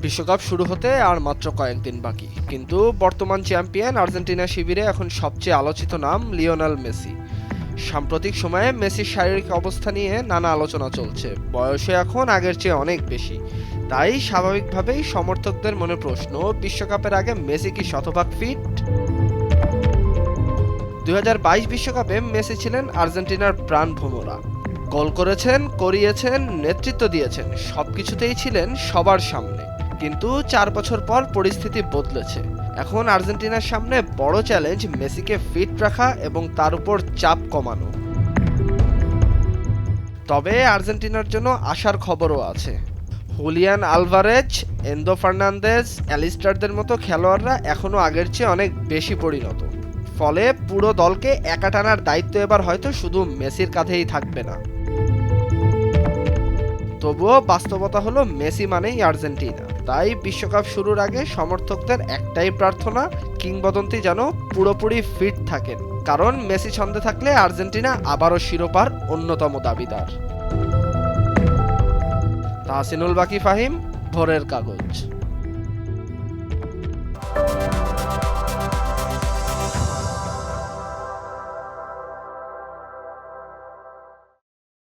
বিশ্বকাপ শুরু হতে আর মাত্র কয়েকদিন বাকি, কিন্তু বর্তমান চ্যাম্পিয়ন আর্জেন্টিনা শিবিরে এখন সবচেয়ে আলোচিত নাম লিওনেল মেসি। সাম্প্রতিক সময়ে মেসির শারীরিক অবস্থা নিয়ে নানা আলোচনা চলছে। বয়সে এখন আগের চেয়ে অনেক বেশি, তাই স্বাভাবিকভাবেই সমর্থকদের মনে প্রশ্ন, বিশ্বকাপের আগে মেসি কি শতভাগ ফিট? 2022 বিশ্বকাপে মেসি ছিলেন আর্জেন্টিনার প্রাণভোমরা। গোল করেছেন, করিয়েছেন, নেতৃত্ব দিয়েছেন, সবকিছুতেই ছিলেন সবার সামনে। কিন্তু 4 বছর পর পরিস্থিতি বদলেছে। এখন আর্জেন্টিনার সামনে বড় চ্যালেঞ্জ মেসিকে ফিট রাখা এবং তার উপর চাপ কমানো। তবে আর্জেন্টিনার জন্য আশার খবরও আছে। হুলিয়ান আলভারেজ, এনদো ফার্নান্দেজ, অ্যালিস্টারদের মতো খেলোয়াড়রা এখনও আগের চেয়ে অনেক বেশি পরিণত। ফলে পুরো দলকে একা টানার দায়িত্ব এবার হয়তো শুধু মেসির কাঁধেই থাকবে না। তবুও বাস্তবতা হলো মেসি মানেই আর্জেন্টিনা। তাই বিশ্বকাপ শুরুর আগে সমর্থকদের একটাই প্রার্থনা, কিংবদন্তি যেন পুরোপুরি ফিট থাকেন। কারণ মেসি ছন্দে থাকলে আর্জেন্টিনা আবারও শিরোপার অন্যতম দাবিদার। তাহসিনুল বাকি ফাহিম, ভোরের কাগজ।